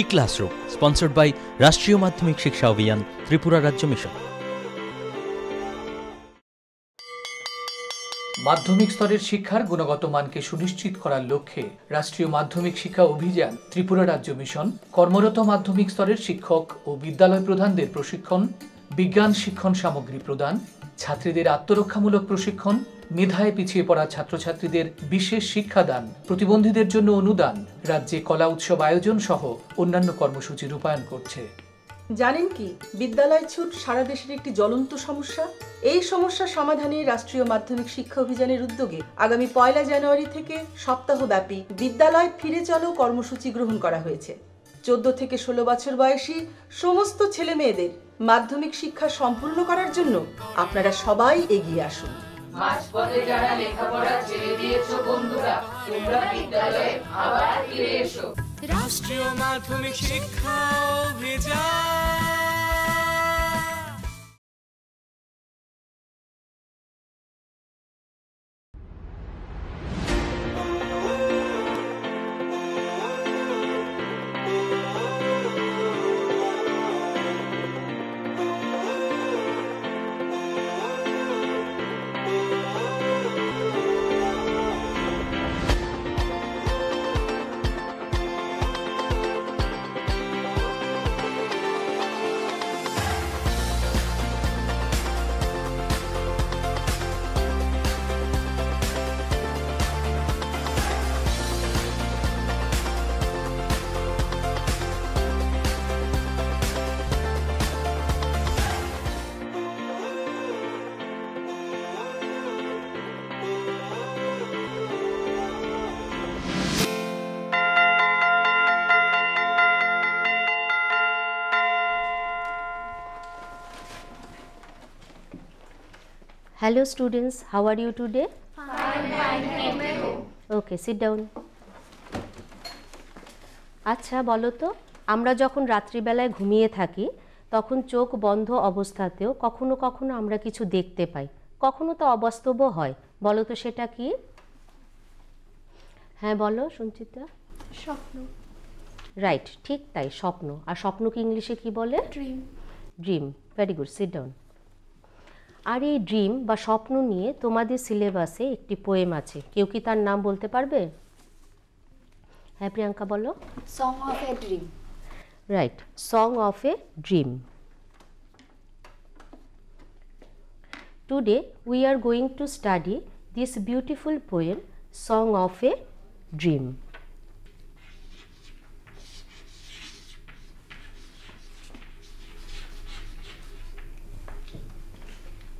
E-Classroom, sponsored by রাষ্ট্রীয় মাধ্যমিক শিক্ষা অভিযান, ত্রিপুরা রাজ্য মিশন। মাধ্যমিক স্তরের শিক্ষার গুণগত মানকে সুনিশ্চিত করার লক্ষ্যে রাষ্ট্রীয় মাধ্যমিক শিক্ষা অভিযান, ত্রিপুরা রাজ্য মিশন কর্মরত মাধ্যমিক স্তরের শিক্ষক ও বিদ্যালয় প্রধানদের প্রশিক্ষণ, বিজ্ঞান শিক্ষণ সামগ্রী প্রদান, ছাত্রীদের আত্মরক্ষামূলক প্রশিক্ষণ, মেধায় পিছিয়ে পড়া ছাত্রছাত্রীদের বিশেষ শিক্ষাদান, প্রতিবন্ধীদের জন্য অনুদান, রাজ্যে কলা উৎসব আয়োজন সহ অন্যান্য কর্মসূচি রূপায়ণ করছে। জানেন কি, বিদ্যালয় ছুট সারা দেশের একটি জ্বলন্ত সমস্যা। এই সমস্যা সমাধানে রাষ্ট্রীয় মাধ্যমিক শিক্ষা অভিযানের উদ্যোগে আগামী 1 জানুয়ারি থেকে সপ্তাহব্যাপী বিদ্যালয় ফিরে চলো কর্মসূচি গ্রহণ করা হয়েছে। 14 থেকে 16 বছর বয়সী সমস্ত ছেলে মেয়েদের মাধ্যমিক শিক্ষা সম্পূর্ণ করার জন্য আপনারা সবাই এগিয়ে আসুন। মাঝপথে যারা লেখাপড়া ছেড়ে দিয়েছো বন্ধুরা, তোমরা বিদ্যালয়ে আবার ফিরে এসো। রাষ্ট্রীয় মাধ্যমিক শিক্ষা অভিযান। Hello students, how are you today? Fine, thank you. Okay, sit down. আচ্ছা বলো তো, আমরা যখন রাত্রিবেলায় ঘুমিয়ে থাকি তখন চোখ বন্ধ অবস্থাতেও কখনো কখনো আমরা কিছু দেখতে পাই, কখনো তো অবাস্তবও হয়। বলো তো সেটা কি? হ্যাঁ বলো সঞ্চিতা। স্বপ্ন। রাইট, ঠিক তাই, স্বপ্ন। আর স্বপ্নকে ইংলিশে কি বলে? Dream. Dream, very good, sit down. আর এই ড্রিম বা স্বপ্ন নিয়ে তোমাদের সিলেবাসে একটি পোয়েম আছে, কেউ কি তার নাম বলতে পারবে? হ্যাঁ প্রিয়াঙ্কা বলো। Song of a dream. Right, song of a dream. Today we are going to study this beautiful poem song of a dream.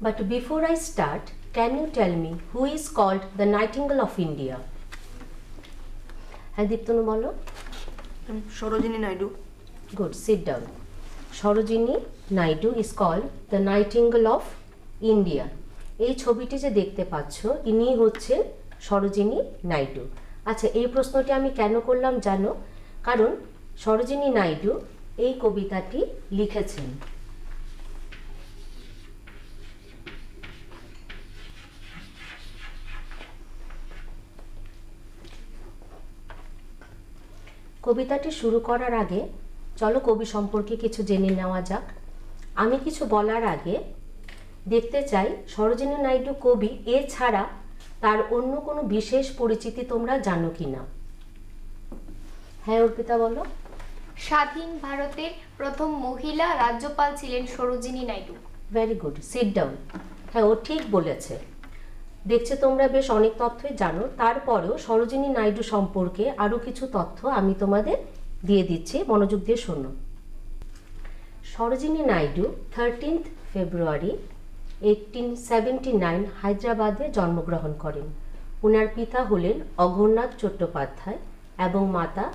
But before I start, can you tell me who is called the Nightingale of India? হ্যাঁ দীপ্তনু বলো। Sarojini Naidu. Good, sit down. Sarojini Naidu is called the Nightingale of India. এই ছবিটি যে দেখতে পাচ্ছ, ইনি হচ্ছেন সরোজিনী নাইডু। আচ্ছা, এই প্রশ্নটি আমি কেন করলাম জানো? কারণ সরোজিনী নাইডু এই কবিতাটি লিখেছেন। কবিতাটি শুরু করার আগে চলো কবি সম্পর্কে কিছু জেনে নেওয়া যাক। আমি কিছু বলার আগে দেখতে চাই সরোজিনী নাইডু কবি এছাড়া তার অন্য কোনো বিশেষ পরিচিতি তোমরা জানো কি না? হ্যাঁ অর্পিতা বলো। স্বাধীন ভারতের প্রথম মহিলা রাজ্যপাল ছিলেন Sarojini Naidu. Very good, sit down. হ্যাঁ ও ঠিক বলেছে। দেখছে তোমরা বেশ অনেক তথ্যই জানো, তারপরেও সরোজিনী নাইডু সম্পর্কে আরও কিছু তথ্য আমি তোমাদের দিয়ে দিচ্ছি, মনোযোগ দিয়ে শোনো। সরোজিনী নাইডু 13 ফেব্রুয়ারি 1879 হায়দ্রাবাদে জন্মগ্রহণ করেন। ওনার পিতা হলেন অঘোরনাথ চট্টোপাধ্যায় এবং মাতা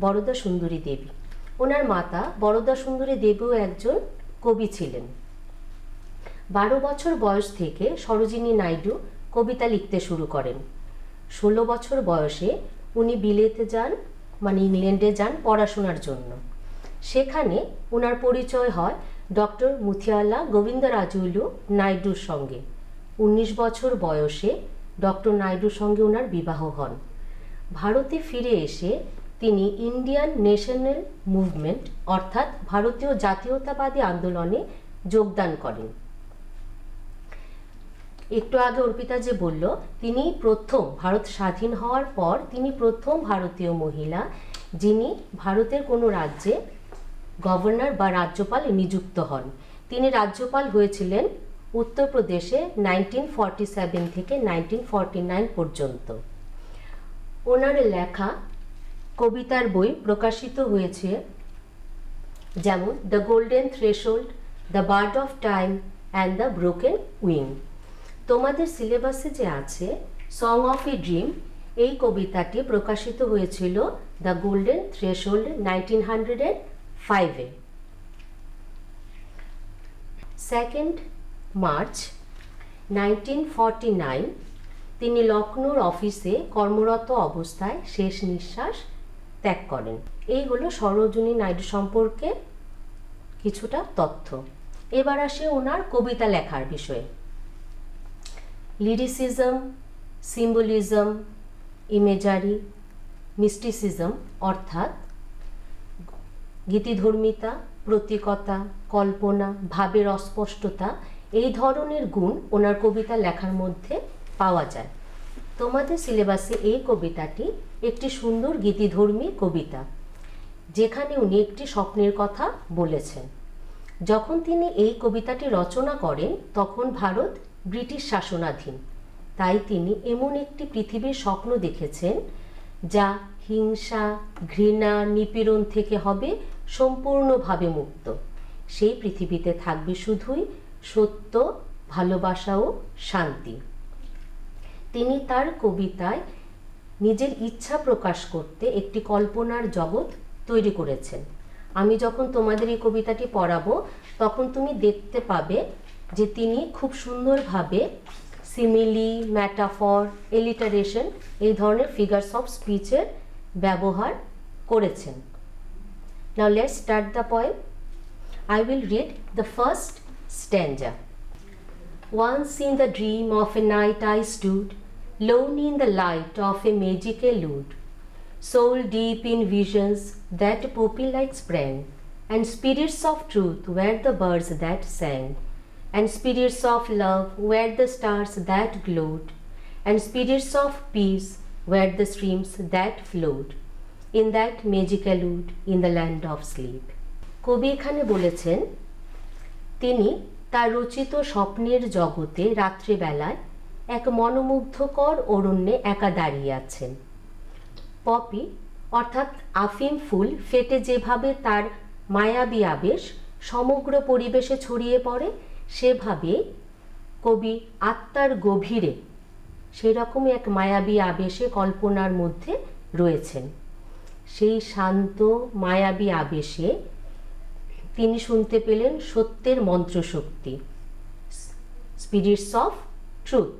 বরদা সুন্দরী দেবী। ওনার মাতা বরদা সুন্দরী দেবীও একজন কবি ছিলেন। 12 বছর বয়স থেকে সরোজিনী নাইডু কবিতা লিখতে শুরু করেন। 16 বছর বয়সে উনি বিলেতে যান, মানে ইংল্যান্ডে যান পড়াশোনার জন্য। সেখানে ওনার পরিচয় হয় ডক্টর মুথিয়ালা গোবিন্দরাজুলু নাইডুর সঙ্গে। 19 বছর বয়সে ডক্টর নাইডুর সঙ্গে ওনার বিবাহ হন। ভারতে ফিরে এসে তিনি ইন্ডিয়ান ন্যাশনাল মুভমেন্ট অর্থাৎ ভারতীয় জাতীয়তাবাদী আন্দোলনে যোগদান করেন। একটু আগে অর্পিতা যে বলল, তিনি প্রথম, ভারত স্বাধীন হওয়ার পর তিনি প্রথম ভারতীয় মহিলা যিনি ভারতের কোনো রাজ্যে গভর্নর বা রাজ্যপাল নিযুক্ত হন। তিনি রাজ্যপাল হয়েছিলেন উত্তরপ্রদেশে 1947 থেকে 1949 পর্যন্ত। ওনার লেখা কবিতার বই প্রকাশিত হয়েছে, যেমন the golden threshold, the bird of time and the broken wing. তোমাদের সিলেবাসে যে আছে সং অফ এ ড্রিম, এই কবিতাটি প্রকাশিত হয়েছিল দ্য গোল্ডেন থ্রেশহোল্ড 1905-এ। 2 মার্চ 1949 তিনি লখনৌর অফিসে কর্মরত অবস্থায় শেষ নিঃশ্বাস ত্যাগ করেন। এই হলো সরোজিনী নাইডু সম্পর্কে কিছুটা তথ্য। এবার আসে ওনার কবিতা লেখার বিষয়ে। লিরিসিজম, সিম্বলিজম, ইমেজারি, মিস্টিসিজম অর্থাৎ গীতিধর্মিতা, প্রতীকতা, কল্পনা, ভাবের অস্পষ্টতা, এই ধরনের গুণ ওনার কবিতা লেখার মধ্যে পাওয়া যায়। তোমাদের সিলেবাসে এই কবিতাটি একটি সুন্দর গীতিধর্মী কবিতা, যেখানে উনি একটি স্বপ্নের কথা বলেছেন। যখন তিনি এই কবিতাটি রচনা করেন তখন ভারত ব্রিটিশ শাসনাধীন, তাই তিনি এমন একটি পৃথিবীর স্বপ্ন দেখেছেন যা হিংসা, ঘৃণা, নিপীড়ন থেকে হবে সম্পূর্ণভাবে মুক্ত। সেই পৃথিবীতে থাকবে শুধুই সত্য, ভালোবাসা ও শান্তি। তিনি তার কবিতায় নিজের ইচ্ছা প্রকাশ করতে একটি কল্পনার জগৎ তৈরি করেছেন। আমি যখন তোমাদের এই কবিতাটি পড়াবো তখন তুমি দেখতে পাবে যে তিনি খুব সুন্দরভাবে সিমিলি, ম্যাটাফর, এলিটারেশন এই ধরনের ফিগারস অফ স্পিচের ব্যবহার করেছেন। Now let's start the poem. I will read the first stanza. Once in the dream of a night I stood, lone in the light of a magical wood, soul deep in visions that poppy-like sprang, and spirits of truth were the birds that sang, and spirits of love were the stars that glowed, and spirits of peace were the streams that flowed, in that magical wood in the land of sleep. কবি এখানে বলেছেন তিনি তার রচিত স্বপ্নের জগতে রাত্রিবেলায় এক মনোমুগ্ধকর অরণ্যে একা দাঁড়িয়ে আছেন। পপি অর্থাৎ আফিম ফুল ফেটে যেভাবে তার মায়াবী আবেশ সমগ্র পরিবেশে ছড়িয়ে পড়ে, সেভাবে কবি আত্মার গভীরে সেরকমই এক মায়াবী আবেশে কল্পনার মধ্যে রয়েছেন। সেই শান্ত মায়াবী আবেশে তিনি শুনতে পেলেন সত্যের মন্ত্রশক্তি, স্পিরিটস অফ ট্রুথ।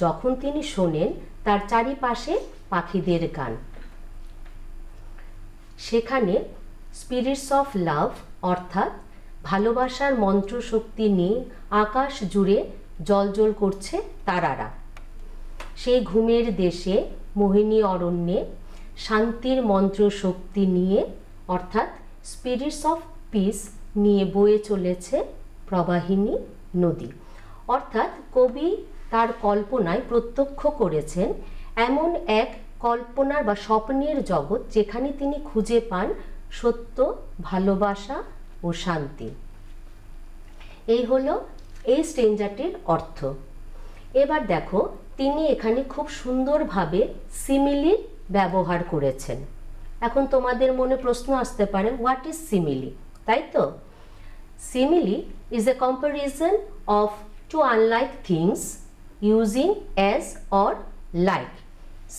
যখন তিনি শোনেন তার চারিপাশে পাখিদের গান, সেখানে স্পিরিটস অফ লাভ অর্থাৎ ভালোবাসার মন্ত্রশক্তি নিয়ে আকাশ জুড়ে জ্বলজ্বল করছে তারারা। সেই ঘুমের দেশে মোহিনী অরণ্যে শান্তির মন্ত্রশক্তি নিয়ে অর্থাৎ স্পিরিটস অফ পিস নিয়ে বয়ে চলেছে প্রবাহিনী নদী। অর্থাৎ কবি তার কল্পনায় প্রত্যক্ষ করেছেন এমন এক কল্পনার বা স্বপ্নের জগৎ যেখানে তিনি খুঁজে পান সত্য, ভালোবাসা ও শান্তি। এই হলো এই স্ট্যাঞ্জাটির অর্থ। এবার দেখো তিনি এখানে খুব সুন্দরভাবে সিমিলির ব্যবহার করেছেন। এখন তোমাদের মনে প্রশ্ন আসতে পারে, হোয়াট ইজ সিমিলি, তাই তো? Simile is a comparison of two unlike things using as or like.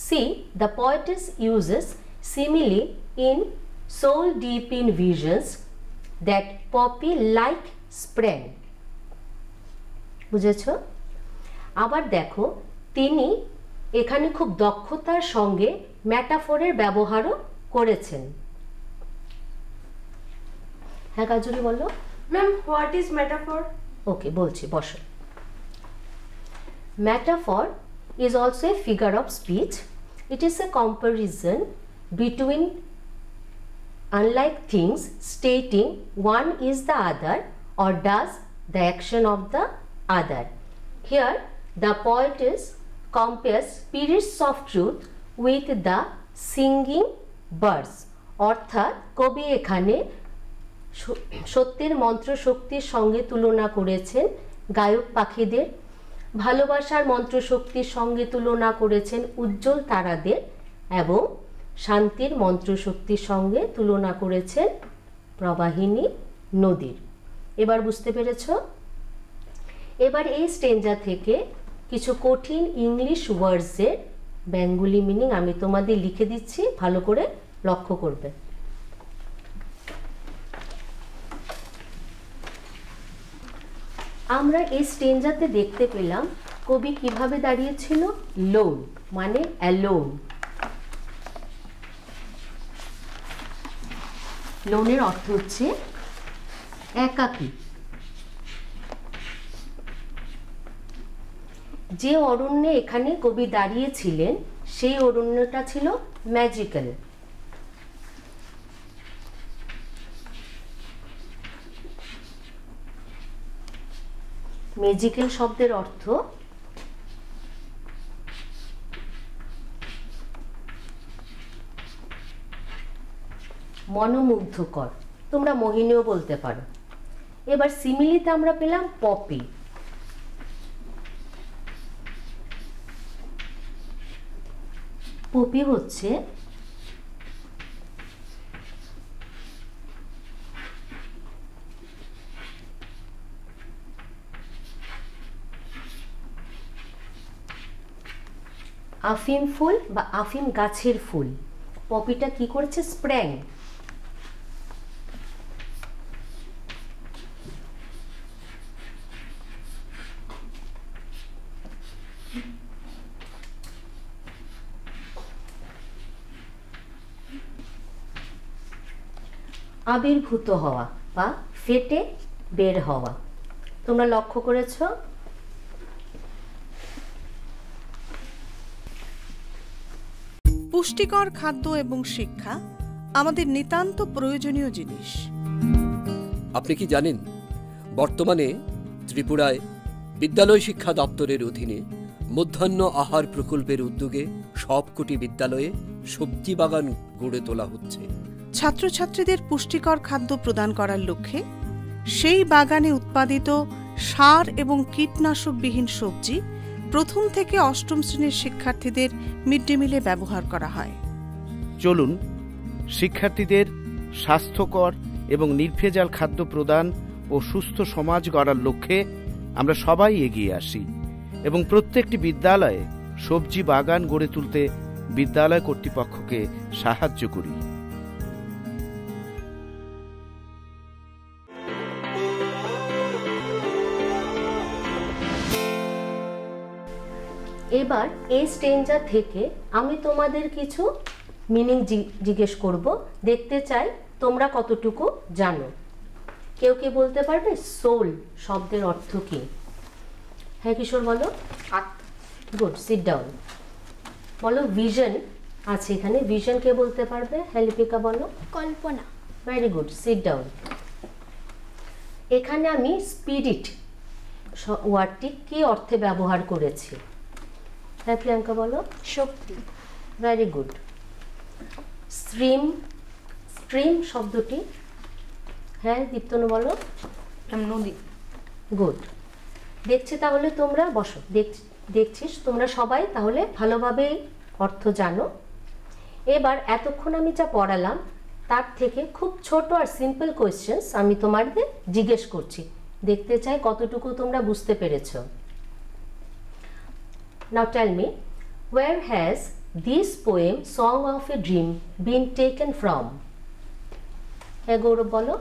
See, the poetess uses simile in soul deep in visions that poppy like sprang. বুঝেছ? আবার দেখো তিনি এখানে খুব দক্ষতার সঙ্গে ম্যাটাফোরের ব্যবহারও করেছেন। হ্যাঁ কাজলি বলো। Ma'am, what is metaphor? Okay, বলছি, বসো। Metaphor is also a figure of speech. It is a comparison between unlike things stating one is the other or does the action of the other. Here the poet compares spirits of truth with the singing birds. অর্থাৎ কবি এখানে সত্যের মন্ত্র শক্তির সঙ্গে তুলনা করেছেন গায়ক পাখিদের, ভালোবাসার মন্ত্র শক্তির সঙ্গে তুলনা করেছেন উজ্জ্বল তারাদের এবং শান্তির মন্ত্র শক্তির সঙ্গে তুলনা করেছেন প্রবাহিনী নদীর। এবার বুঝতে পেরেছ? এবার এই স্টেঞ্জা থেকে কিছু কঠিন ইংলিশ ওয়ার্ডসের বেঙ্গলি মিনিং আমি তোমাদের লিখে দিচ্ছি, ভালো করে লক্ষ্য করবে। আমরা এই স্টেঞ্জাতে দেখতে পেলাম কবি কিভাবে দাঁড়িয়েছিল, লোন মানে অ্যালোন। লোনের অর্থ হচ্ছে একাকী। যে অরণ্যে এখানে কবি দাঁড়িয়েছিলেন সেই অরণ্যটা ছিল ম্যাজিক্যাল। ম্যাজিক্যাল শব্দের অর্থ মনোমুগ্ধকর, তোমরা মোহিনীও বলতে পারো। এবার সিমিলিতে আমরা পেলাম পপি। পপি হচ্ছে আফিম ফুল বা আফিম গাছের ফুল। পপিটা কি করছে, স্প্র্যাং। আবির্ভূত হওয়া বা ফেটে বের হওয়া। তোমরা লক্ষ্য করেছ? পুষ্টিকর খাদ্য এবং শিক্ষা আমাদের নিতান্ত প্রয়োজনীয় জিনিস। আপনি কি জানেন বর্তমানে ত্রিপুরায় বিদ্যালয় শিক্ষা দপ্তরের অধীনে মধ্যাহ্ন আহার প্রকল্পের উদ্যোগে সবকটি বিদ্যালয়ে সবজি বাগান গড়ে তোলা হচ্ছে। ছাত্রছাত্রীদের পুষ্টিকর খাদ্য প্রদান করার লক্ষ্যে সেই বাগানে উৎপাদিত সার এবং কীটনাশকবিহীন সবজি প্রথম থেকে অষ্টম শ্রেণীর শিক্ষার্থীদের মিড ডে মিলে ব্যবহার করা হয়। চলুন শিক্ষার্থীদের স্বাস্থ্যকর এবং নির্ভেজাল খাদ্য প্রদান ও সুস্থ সমাজ গড়ার লক্ষ্যে আমরা সবাই এগিয়ে আসি এবং প্রত্যেকটি বিদ্যালয়ে সবজি বাগান গড়ে তুলতে বিদ্যালয় কর্তৃপক্ষকে সাহায্য করি। এবার এই স্টেঞ্জা থেকে আমি তোমাদের কিছু মিনিং জিজ্ঞেস করব, দেখতে চাই তোমরা কতটুকু জানো। কেউ কি বলতে পারবে সোল শব্দের অর্থ কি? হ্যাঁ কিশোর বলো। Good, sit down. বলো ভিশন আছে এখানে, ভিশন কে বলতে পারবে? হ্যাঁ লিপিকা বলো। কল্পনা। Very good, sit down. এখানে আমি স্পিরিট ওয়ার্ডটি কি অর্থে ব্যবহার করেছি? হ্যাঁ প্রিয়াঙ্কা বলো। শক্তি। Very good. স্ট্রিম, স্ট্রিম শব্দটি? হ্যাঁ দীপ্তনু বলো। নদী। গুড। দেখছি তাহলে তোমরা বসো, দেখছিস তোমরা সবাই তাহলে ভালোভাবে অর্থ জানো। এবার এতক্ষণ আমি যা পড়ালাম তার থেকে খুব ছোট আর সিম্পল কোয়েশ্চেন্স আমি তোমাদের জিজ্ঞেস করছি, দেখতে চাই কতটুকু তোমরা বুঝতে পেরেছো। Now tell me, where has this poem Song of a Dream been taken from? Hey Gaurav bolo.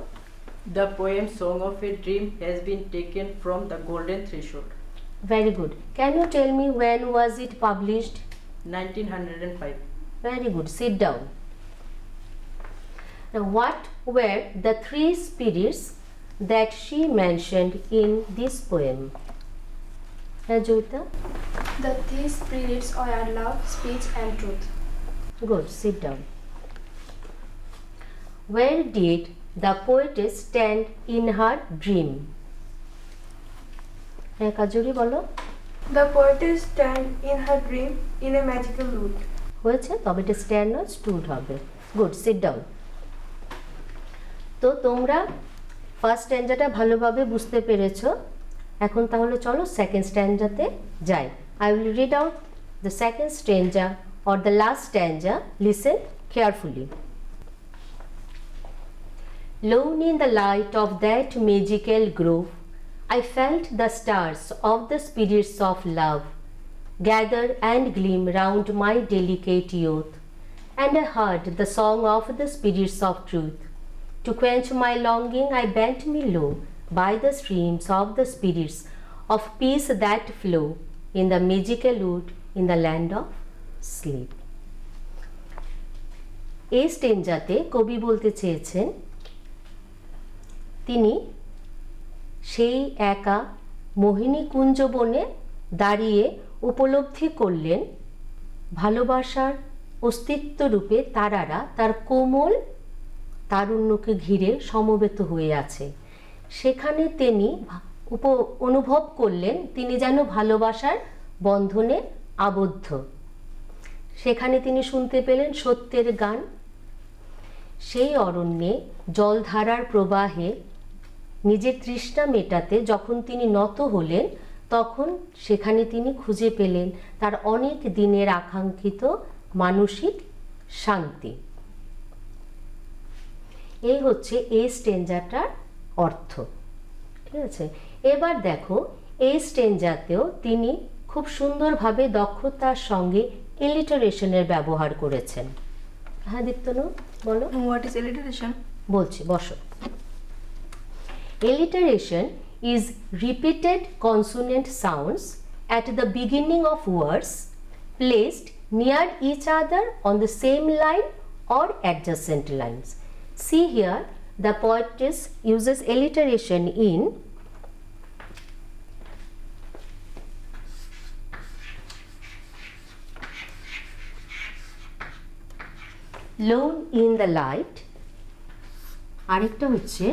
The poem Song of a Dream has been taken from The Golden Threshold. Very good. Can you tell me when was it published? 1905. Very good. Sit down. Now what were the three spirits that she mentioned in this poem? Hey Joita. The three spirits are love, speech and truth. Good, sit down. Where did the poetess stand in her dream? হ্যাঁ কাজরি বলো। The poetess stand in her dream in a magical wood. হয়েছে, তবে এটা stand না stood হবে। Good, sit down. তো তোমরা first স্ট্যান্ডাটা ভালোভাবে বুঝতে পেরেছো। এখন তাহলে চলো সেকেন্ড স্ট্যান্ডাতে যাই। I will read out the second stanza or the last stanza. Listen carefully. Lone in the light of that magical grove, I felt the stars of the spirits of love gather and gleam round my delicate youth, and I heard the song of the spirits of truth. To quench my longing, I bent me low by the streams of the spirits of peace that flow in the magical wood in the land of sleep. এই স্টেঞ্জাতে কবি বলতে চেয়েছেন তিনি সেই একা মোহিনী কুঞ্জবনে দাঁড়িয়ে উপলব্ধি করলেন ভালোবাসার অস্তিত্ব রূপে তারারা তার কোমল তারুণ্যকে ঘিরে সমবেত হয়ে আছে। সেখানে তিনি অনুভব করলেন তিনি যেন ভালোবাসার বন্ধনে আবদ্ধ। সেখানে তিনি শুনতে পেলেন সত্যের গান। সেই অরণ্যে জলধারার প্রবাহে নিজের তৃষ্ণা মেটাতে যখন তিনি নত হলেন তখন সেখানে তিনি খুঁজে পেলেন তার অনেক দিনের আকাঙ্ক্ষিত মানসিক শান্তি। এই হচ্ছে এই স্টেঞ্জাটার অর্থ, ঠিক আছে। এবার দেখো এই স্টেঞ্জাতেও তিনি খুব সুন্দরভাবে দক্ষতার সঙ্গে এলিটারেশনের ব্যবহার করেছেন। হ্যাঁ দীপ্তনু বলো। What is alliteration? বলছি, বসো। Alliteration is repeated consonant sounds at the beginning of words placed near each other on the same line or adjacent lines. See here, the poetess uses alliteration in Lone in the light, আরেকটা হচ্ছে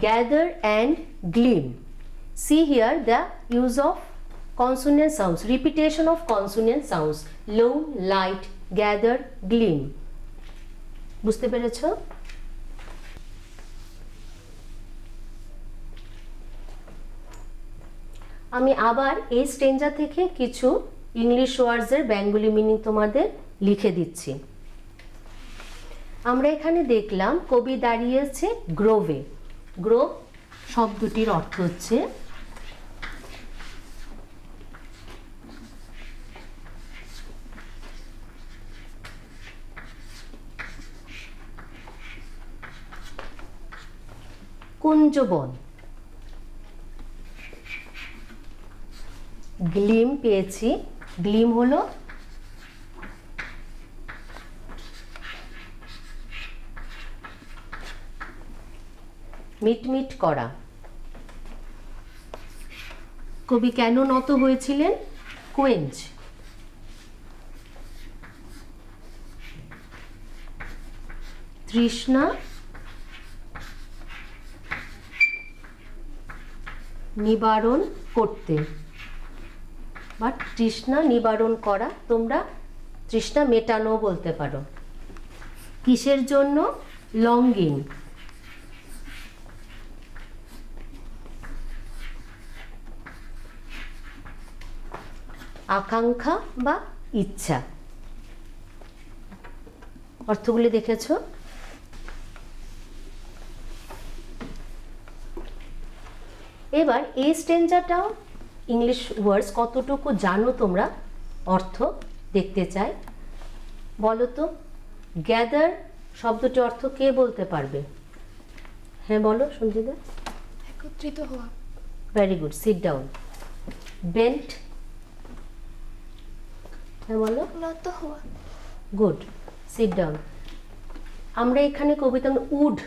gather and gleam. See here the use of consonant sounds, repetition of consonant sounds. Lone, light, gather, gleam. বুঝতে পেরেছো? আমি আবার এই stanza থেকে কিছু English ওয়ার্ডসের Bengali meaning তোমাদের লিখে দিচ্ছি। আমরা এখানে দেখলাম কবি দাঁড়িয়েছে গ্রোভে। গ্রোভ শব্দটির অর্থ হচ্ছে কুঞ্জবন। গ্লিম পেয়েছি, গ্লিম হলো মিটমিট করা। কবি কেন নত হয়েছিলেন? কোয়েঞ্চ। তৃষ্ণা নিবারণ করতে, বা তৃষ্ণা নিবারণ করা, তোমরা তৃষ্ণা মেটানো বলতে পারো। কিসের জন্য? লঙ্গিং। আকাঙ্ক্ষা বা ইচ্ছা। অর্থগুলি দেখেছো? এবার এই স্টেঞ্জাটাও ইংলিশ ওয়ার্ডস কতটুকু জানো তোমরা অর্থ দেখতে চাই। বলো তো, গ্যাদার শব্দটির অর্থ কে বলতে পারবে? হ্যাঁ বলো সঞ্জিতা। একত্রিত হওয়া। Very good, sit down. Bent, হ্যাঁ বলো। নত হওয়া। Good, sit down. আমরা এখানে কবিতা উড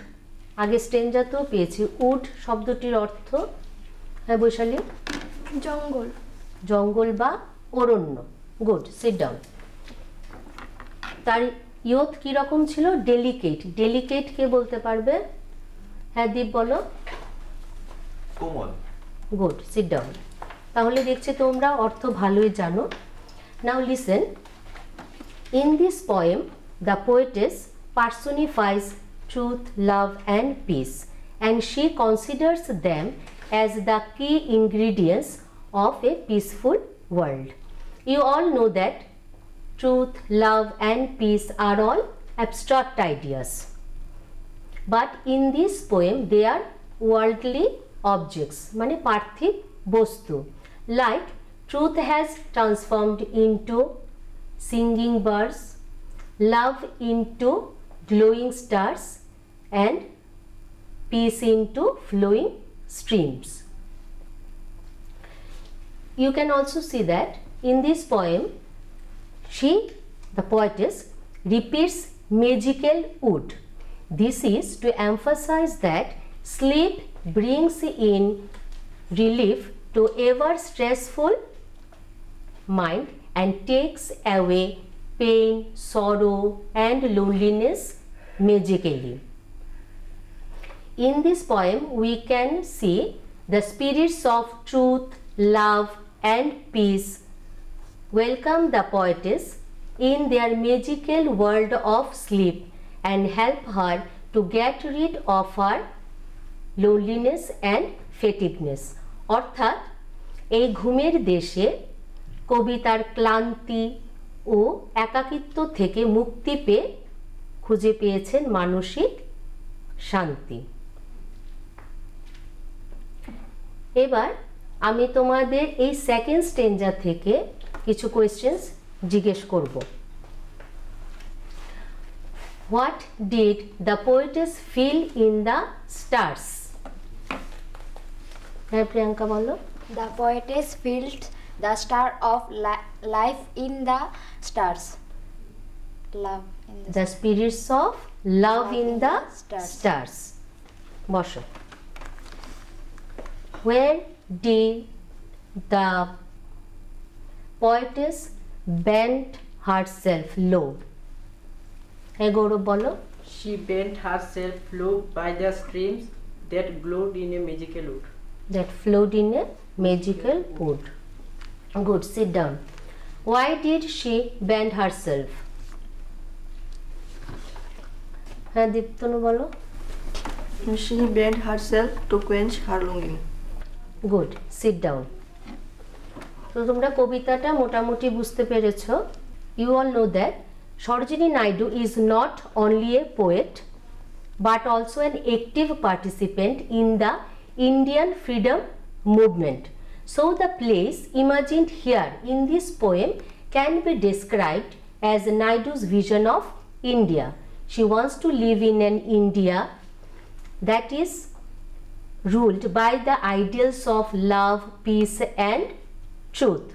আগে স্টেঞ্জাতেও পেয়েছি। উড শব্দটির অর্থ হ্যাঁ বৈশালী? জঙ্গল। জঙ্গল বা অরণ্য। Good, sit down. তার ইয়ত কি রকম ছিল? ডেলিকেট। ডেলিকেট কে বলতে পারবে? হ্যাঁ দীপ বলো। কোমল। Good, sit down. তাহলে দেখছি তোমরা অর্থ ভালোই জানো। Now listen. In this poem the poetess personifies truth, love and peace, and she considers them as the key ingredients of a peaceful world. You all know that truth, love and peace are all abstract ideas, but in this poem they are worldly objects, মানে পার্থিব বস্তু। Like truth has transformed into singing birds, love into glowing stars and peace into flowing streams. You can also see that in this poem she, the poetess, repeats magical wood. This is to emphasize that sleep brings in relief to ever stressful mind and takes away pain, sorrow and loneliness magically. In this poem we can see the spirits of truth, love and peace welcome the poetess in their magical world of sleep and help her to get rid of her loneliness and fatigueness. অর্থাৎ এই ঘুমের দেশে কবিতার ক্লান্তি ও একাকিত্ব থেকে মুক্তি পেয়ে খুঁজে পেয়েছেন মানসিক শান্তি। এবার আমি তোমাদের এই সেকেন্ড স্টেঞ্জা থেকে কিছু কোয়েশ্চেন্স জিজ্ঞেস করব। What did the poetess fill in the stars? হ্যাঁ প্রিয়াঙ্কা বলো। The poetess felt the star of life in the stars. Love in the spirits of love in the stars. বসো। Where did the poetess bent herself low? হ্যাঁ গৌরব বলো। She bent herself low by the streams that glowed in a magical wood. That flowed in a magical wood. Good, sit down. Why did she bend herself? হ্যাঁ দীপ্তনু বলো। She bent herself to quench her longing. Good, sit down. তো তোমরা কবিতাটা মোটামুটি বুঝতে পেরেছো। You all know that Sarojini Naidu is not only a poet but also an active participant in the Indian freedom movement. So the place imagined here in this poem can be described as Naidu's vision of India. She wants to live in an India that is ruled by the ideals of love, peace and truth,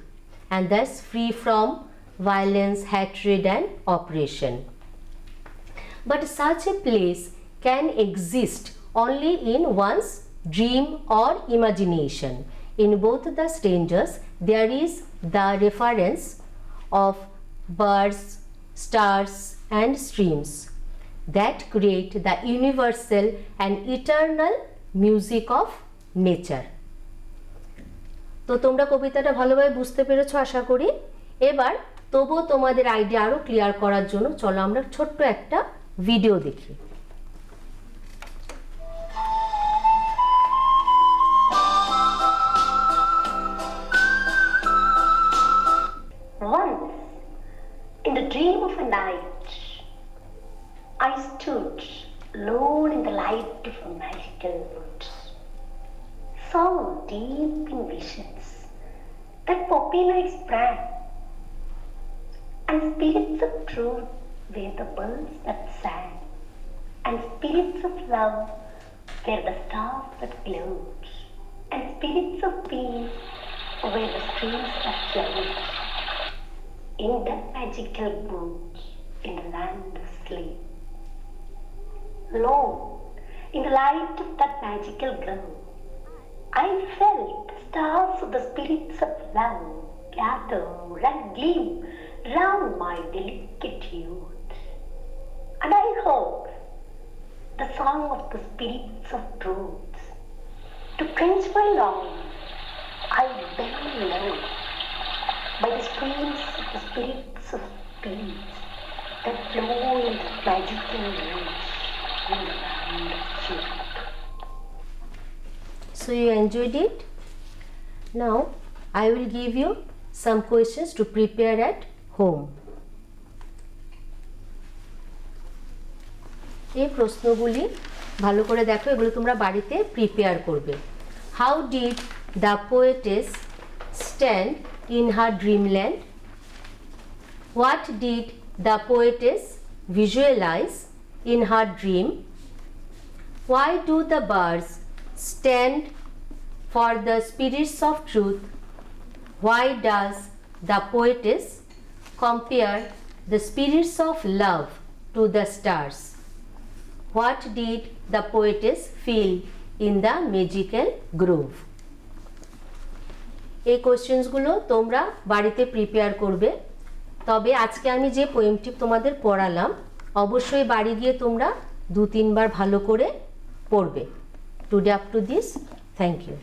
and thus free from violence, hatred and oppression. But such a place can exist only in one's dream or imagination. In both the stanzas there is the reference of birds, stars and streams that create the universal and eternal music of nature. তো তোমরা কবিতাটা ভালোভাবে বুঝতে পেরেছো আশা করি। এবার তবুও তোমাদের আইডিয়া আরো ক্লিয়ার করার জন্য চলো আমরা ছোট্ট একটা ভিডিও দেখি। Once, in the dream of a night, I stood alone in the light of a magical wood, so deep in visions that poppy lights sprang, and spirits of truth were the birds that sang, and spirits of love were the stars that glowed, and spirits of peace were the streams that flowed. In that magical wood, in the land of sleep, alone in the light of that magical glow, I felt the stars of the spirits of love gather and gleam round my delicate youth. And I heard the song of the spirits of truth. To quench my longing, I bent low by the streams of the spirits of peace that flow in the magical woods in the land of truth. So you enjoyed it? Now I will give you some questions to prepare at home. এই প্রশ্নগুলি ভালো করে দেখো, এগুলো তোমরা বাড়িতে prepare করবে। How did the poetess stand in her dreamland? What did the poetess visualize in her dream? Why do the birds stand for the spirits of truth? Why does the poetess compare the spirits of love to the stars? What did the poetess feel in the magical grove? এই কোশ্চেন্সগুলো তোমরা বাড়িতে prepare করবে। তবে আজকে আমি যে পোয়েমটি তোমাদের পড়ালাম অবশ্যই বাড়ি গিয়ে তোমরা 2-3 বার ভালো করে পড়বে। Today up to this, thank you.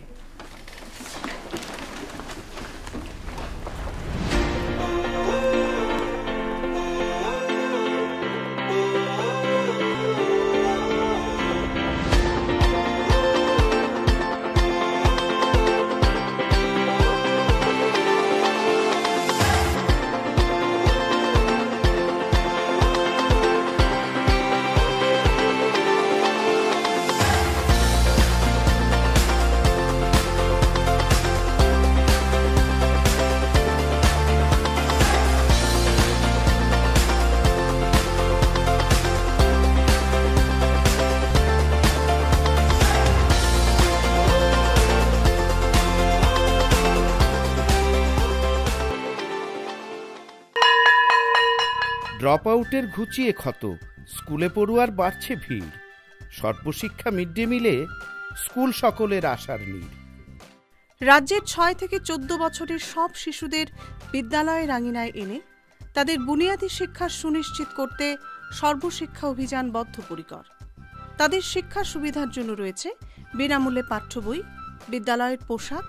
Drop আউটের ঘুচিয়ে ক্ষত, স্কুলে পড়ুয়ার বাড়ছে ভিড়, সর্বশিক্ষা মিড ডে মিলে স্কুল সকলের আশার নীড়। রাজ্যের 6 থেকে 14 বছরের সব শিশুদের বিদ্যালয়ের আঙিনায় এনে তাদের বুনিয়াদী শিক্ষা সুনিশ্চিত করতে সর্বশিক্ষা অভিযান বদ্ধপরিকর। তাদের শিক্ষার সুবিধার জন্য রয়েছে বিনামূল্যে পাঠ্য বই, বিদ্যালয়ের পোশাক,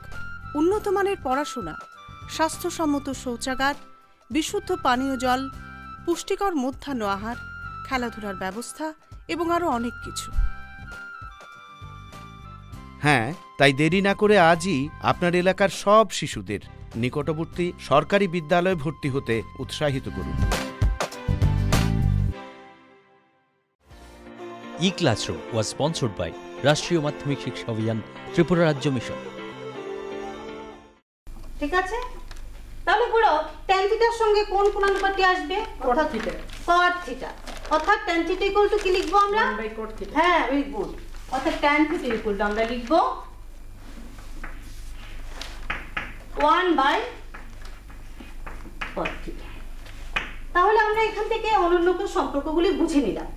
উন্নতমানের পড়াশোনা, স্বাস্থ্যসম্মত শৌচাগার, বিশুদ্ধ পানীয় জল, পুষ্টিকর মধ্যাহ্ন আহার, খেলাধুলার ব্যবস্থা এবং আরও অনেক কিছু। হ্যাঁ, তাই দেরি না করে আজই আপনার এলাকার সব শিশুদের নিকটবর্তী সরকারি বিদ্যালয়ে ভর্তি হতে উৎসাহিত করুন। E-Classroom was sponsored by রাষ্ট্রীয় মাধ্যমিক শিক্ষা অভিযান, ত্রিপুরা রাজ্য মিশন। ঠিক আছে, তাহলে বলো tan থিটার সঙ্গে কোন কোন অনুপাতটি আসবে? cot theta. cot theta. অর্থাৎ tan থিটা ইকুয়াল টু কি লিখবো আমরা? 1 বাই cot থিটা। হ্যাঁ, ভেরি গুড। অর্থাৎ tan থিটা ইকুয়াল টু আমরা লিখবো 1 বাই cot থিটা। তাহলে আমরা এখান থেকে অনুন্নত সম্পর্কগুলি বুঝে নিলাম।